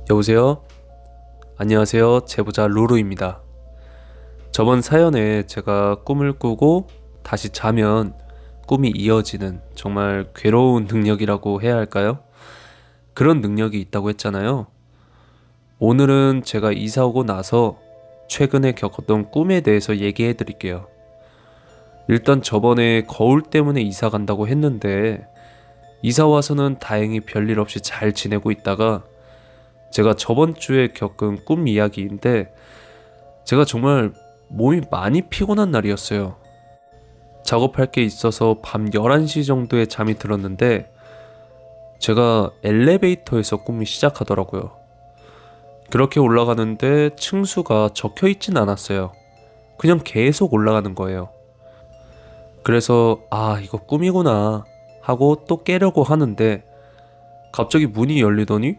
여보세요? 안녕하세요. 제보자 루루입니다. 저번 사연에 제가 꿈을 꾸고 다시 자면 꿈이 이어지는 정말 괴로운 능력이라고 해야 할까요? 그런 능력이 있다고 했잖아요. 오늘은 제가 이사 오고 나서 최근에 겪었던 꿈에 대해서 얘기해 드릴게요. 일단 저번에 거울 때문에 이사 간다고 했는데 이사 와서는 다행히 별일 없이 잘 지내고 있다가 제가 저번 주에 겪은 꿈 이야기인데 제가 정말 몸이 많이 피곤한 날이었어요. 작업할 게 있어서 밤 11시 정도에 잠이 들었는데 제가 엘리베이터에서 꿈이 시작하더라고요. 그렇게 올라가는데 층수가 적혀 있진 않았어요. 그냥 계속 올라가는 거예요. 그래서 이거 꿈이구나 하고 또 깨려고 하는데 갑자기 문이 열리더니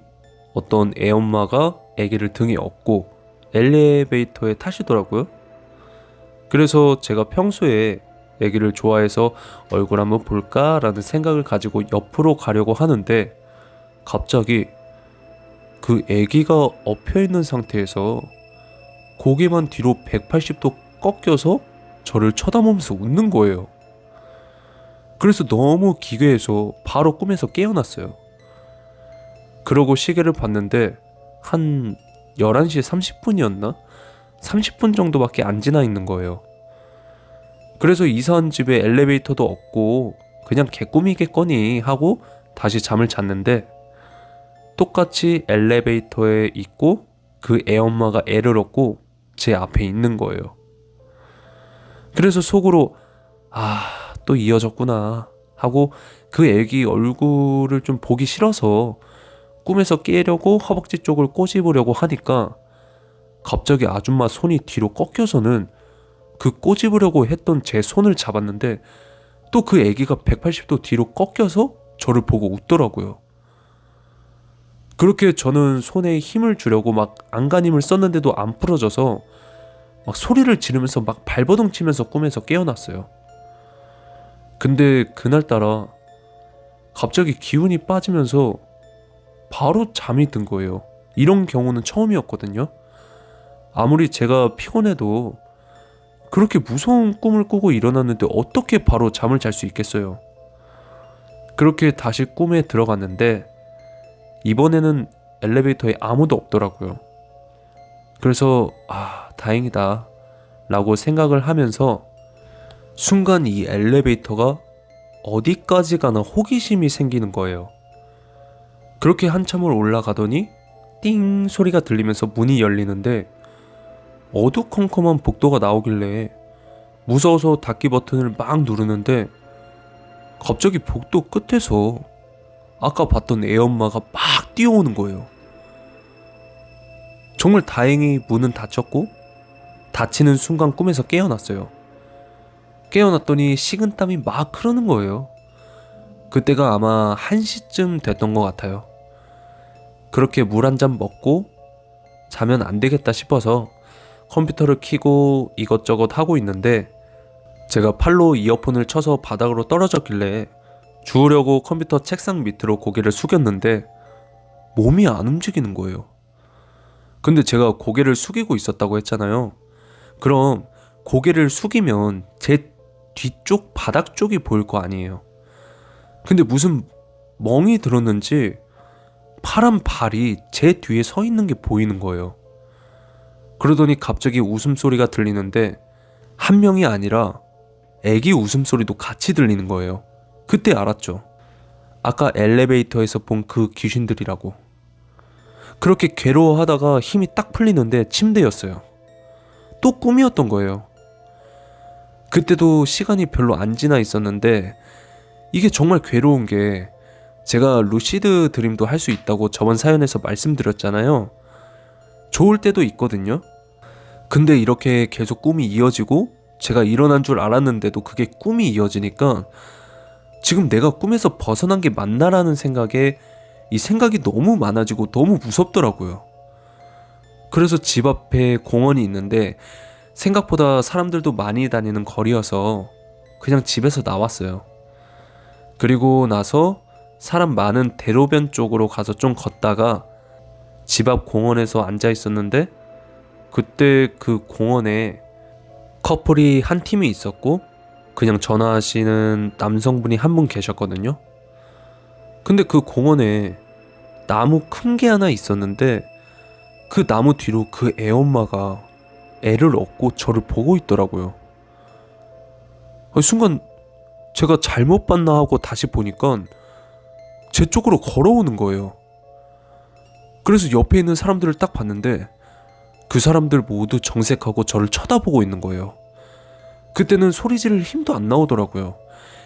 어떤 애엄마가 아기를 등에 업고 엘리베이터에 타시더라고요. 그래서 제가 평소에 아기를 좋아해서 얼굴 한번 볼까라는 생각을 가지고 옆으로 가려고 하는데 갑자기 그 아기가 엎혀있는 상태에서 고개만 뒤로 180도 꺾여서 저를 쳐다보면서 웃는 거예요. 그래서 너무 기괴해서 바로 꿈에서 깨어났어요. 그러고 시계를 봤는데 한 11시 30분이었나? 30분 정도밖에 안 지나 있는 거예요. 그래서 이사한 집에 엘리베이터도 없고 그냥 개꿈이겠거니 하고 다시 잠을 잤는데 똑같이 엘리베이터에 있고 그 애엄마가 애를 얻고 제 앞에 있는 거예요. 그래서 속으로 또 이어졌구나 하고 그 애기 얼굴을 좀 보기 싫어서 꿈에서 깨려고 허벅지 쪽을 꼬집으려고 하니까 갑자기 아줌마 손이 뒤로 꺾여서는 그 꼬집으려고 했던 제 손을 잡았는데 또 그 애기가 180도 뒤로 꺾여서 저를 보고 웃더라고요. 그렇게 저는 손에 힘을 주려고 막 안간힘을 썼는데도 안 풀어져서 막 소리를 지르면서 막 발버둥 치면서 꿈에서 깨어났어요. 근데 그날따라 갑자기 기운이 빠지면서 바로 잠이 든 거예요. 이런 경우는 처음이었거든요. 아무리 제가 피곤해도 그렇게 무서운 꿈을 꾸고 일어났는데 어떻게 바로 잠을 잘 수 있겠어요. 그렇게 다시 꿈에 들어갔는데 이번에는 엘리베이터에 아무도 없더라고요. 그래서 다행이다 라고 생각을 하면서 순간 이 엘리베이터가 어디까지 가나 호기심이 생기는 거예요. 그렇게 한참을 올라가더니 띵 소리가 들리면서 문이 열리는데 어두컴컴한 복도가 나오길래 무서워서 닫기 버튼을 막 누르는데 갑자기 복도 끝에서 아까 봤던 애엄마가 막 뛰어오는 거예요. 정말 다행히 문은 닫혔고 닫히는 순간 꿈에서 깨어났어요. 깨어났더니 식은땀이 막 흐르는 거예요. 그때가 아마 1시쯤 됐던 것 같아요. 그렇게 물 한 잔 먹고 자면 안 되겠다 싶어서 컴퓨터를 켜고 이것저것 하고 있는데 제가 팔로 이어폰을 쳐서 바닥으로 떨어졌길래 주우려고 컴퓨터 책상 밑으로 고개를 숙였는데 몸이 안 움직이는 거예요. 근데 제가 고개를 숙이고 있었다고 했잖아요. 그럼 고개를 숙이면 제 뒤쪽 바닥 쪽이 보일 거 아니에요. 근데 무슨 멍이 들었는지 파란 발이 제 뒤에 서 있는 게 보이는 거예요. 그러더니 갑자기 웃음소리가 들리는데 한 명이 아니라 애기 웃음소리도 같이 들리는 거예요. 그때 알았죠. 아까 엘리베이터에서 본 그 귀신들이라고. 그렇게 괴로워하다가 힘이 딱 풀리는데 침대였어요. 또 꿈이었던 거예요. 그때도 시간이 별로 안 지나 있었는데 이게 정말 괴로운 게 제가 루시드 드림도 할 수 있다고 저번 사연에서 말씀드렸잖아요. 좋을 때도 있거든요. 근데 이렇게 계속 꿈이 이어지고 제가 일어난 줄 알았는데도 그게 꿈이 이어지니까 지금 내가 꿈에서 벗어난 게 맞나라는 생각에 이 생각이 너무 많아지고 너무 무섭더라고요. 그래서 집 앞에 공원이 있는데 생각보다 사람들도 많이 다니는 거리여서 그냥 집에서 나왔어요. 그리고 나서 사람 많은 대로변 쪽으로 가서 좀 걷다가 집 앞 공원에서 앉아 있었는데 그때 그 공원에 커플이 한 팀이 있었고 그냥 전화하시는 남성분이 한 분 계셨거든요. 근데 그 공원에 나무 큰 게 하나 있었는데 그 나무 뒤로 그 애엄마가 애를 업고 저를 보고 있더라고요. 순간 제가 잘못 봤나 하고 다시 보니까 제 쪽으로 걸어오는 거예요. 그래서 옆에 있는 사람들을 딱 봤는데 그 사람들 모두 정색하고 저를 쳐다보고 있는 거예요. 그때는 소리 지를 힘도 안 나오더라고요.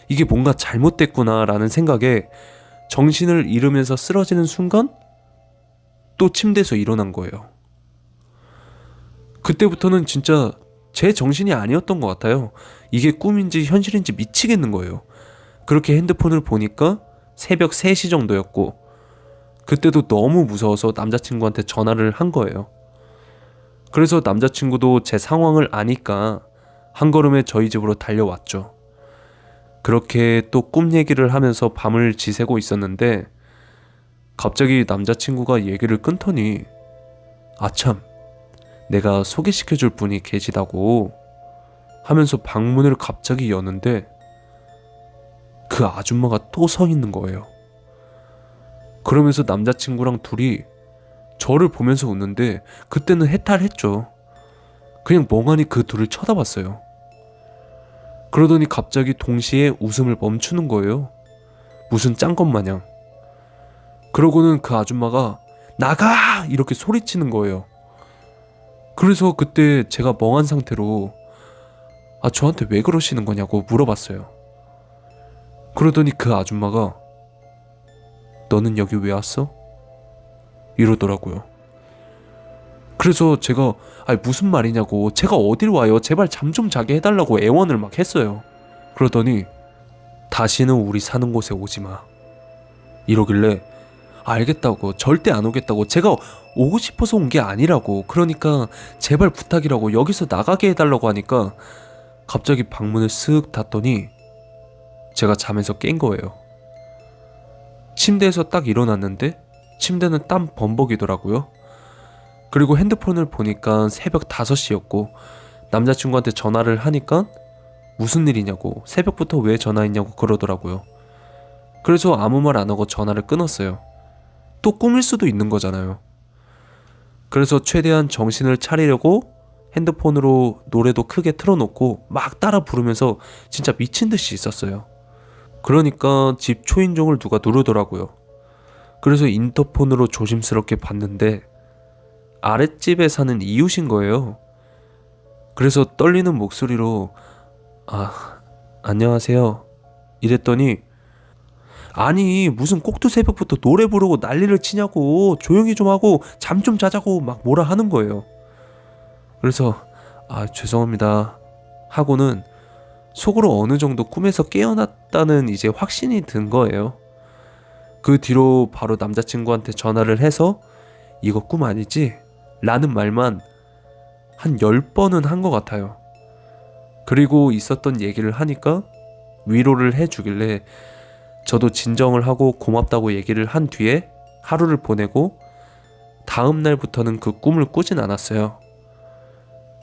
이게 뭔가 잘못됐구나 라는 생각에 정신을 잃으면서 쓰러지는 순간 또 침대에서 일어난 거예요. 그때부터는 진짜 제 정신이 아니었던 것 같아요. 이게 꿈인지 현실인지 미치겠는 거예요. 그렇게 핸드폰을 보니까 새벽 3시 정도였고 그때도 너무 무서워서 남자친구한테 전화를 한 거예요. 그래서 남자친구도 제 상황을 아니까 한 걸음에 저희 집으로 달려왔죠. 그렇게 또 꿈 얘기를 하면서 밤을 지새고 있었는데 갑자기 남자친구가 얘기를 끊더니 아참 내가 소개시켜줄 분이 계시다고 하면서 방문을 갑자기 여는데 그 아줌마가 또 서 있는 거예요. 그러면서 남자친구랑 둘이 저를 보면서 웃는데 그때는 해탈했죠. 그냥 멍하니 그 둘을 쳐다봤어요. 그러더니 갑자기 동시에 웃음을 멈추는 거예요. 무슨 짠 것 마냥. 그러고는 그 아줌마가 나가! 이렇게 소리치는 거예요. 그래서 그때 제가 멍한 상태로 저한테 왜 그러시는 거냐고 물어봤어요. 그러더니 그 아줌마가 너는 여기 왜 왔어? 이러더라고요. 그래서 제가 무슨 말이냐고 제가 어딜 와요? 제발 잠 좀 자게 해달라고 애원을 막 했어요. 그러더니 다시는 우리 사는 곳에 오지 마 이러길래 알겠다고 절대 안 오겠다고 제가 오고 싶어서 온 게 아니라고 그러니까 제발 부탁이라고 여기서 나가게 해달라고 하니까 갑자기 방문을 쓱 닫더니 제가 잠에서 깬 거예요. 침대에서 딱 일어났는데 침대는 땀 범벅이더라고요. 그리고 핸드폰을 보니까 새벽 5시였고 남자친구한테 전화를 하니까 무슨 일이냐고 새벽부터 왜 전화했냐고 그러더라고요. 그래서 아무 말 안 하고 전화를 끊었어요. 또 꿈일 수도 있는 거잖아요. 그래서 최대한 정신을 차리려고 핸드폰으로 노래도 크게 틀어놓고 막 따라 부르면서 진짜 미친 듯이 있었어요. 그러니까 집 초인종을 누가 누르더라고요. 그래서 인터폰으로 조심스럽게 봤는데 아랫집에 사는 이웃인 거예요. 그래서 떨리는 목소리로 안녕하세요 이랬더니 아니 무슨 꼭두 새벽부터 노래 부르고 난리를 치냐고 조용히 좀 하고 잠 좀 자자고 막 뭐라 하는 거예요. 그래서 죄송합니다 하고는 속으로 어느 정도 꿈에서 깨어났다는 이제 확신이 든 거예요. 그 뒤로 바로 남자친구한테 전화를 해서 이거 꿈 아니지? 라는 말만 한 10번은 한 것 같아요. 그리고 있었던 얘기를 하니까 위로를 해주길래 저도 진정을 하고 고맙다고 얘기를 한 뒤에 하루를 보내고 다음 날부터는 그 꿈을 꾸진 않았어요.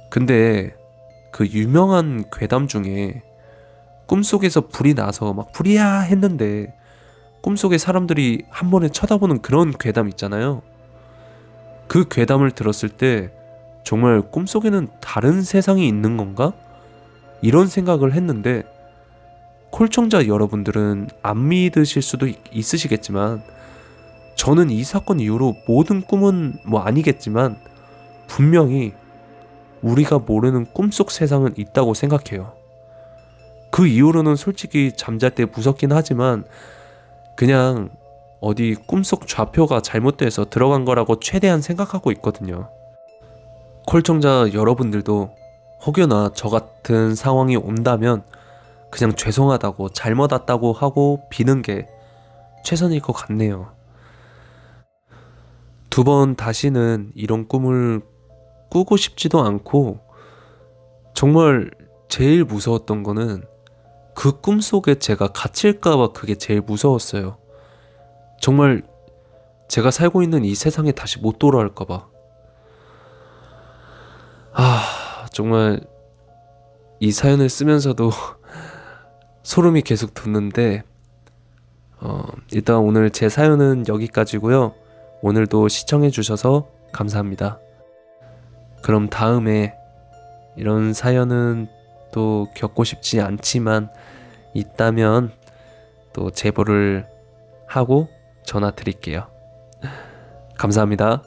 근데 그 유명한 괴담 중에 꿈속에서 불이 나서 막 불이야 했는데 꿈속에 사람들이 한 번에 쳐다보는 그런 괴담 있잖아요. 그 괴담을 들었을 때 정말 꿈속에는 다른 세상이 있는 건가? 이런 생각을 했는데 콜청자 여러분들은 안 믿으실 수도 있으시겠지만 저는 이 사건 이후로 모든 꿈은 아니겠지만 분명히 우리가 모르는 꿈속 세상은 있다고 생각해요. 그 이후로는 솔직히 잠잘 때 무섭긴 하지만 그냥 어디 꿈속 좌표가 잘못돼서 들어간 거라고 최대한 생각하고 있거든요. 콜청자 여러분들도 혹여나 저 같은 상황이 온다면 그냥 죄송하다고 잘못 왔다고 하고 비는 게 최선일 것 같네요. 2번 다시는 이런 꿈을 꾸고 싶지도 않고 정말 제일 무서웠던 거는 그 꿈속에 제가 갇힐까봐 그게 제일 무서웠어요. 정말 제가 살고 있는 이 세상에 다시 못 돌아올까봐. 정말 이 사연을 쓰면서도 소름이 계속 돋는데, 일단 오늘 제 사연은 여기까지고요. 오늘도 시청해주셔서 감사합니다. 그럼 다음에 이런 사연은 또 겪고 싶지 않지만 있다면 또 제보를 하고 전화 드릴게요. 감사합니다.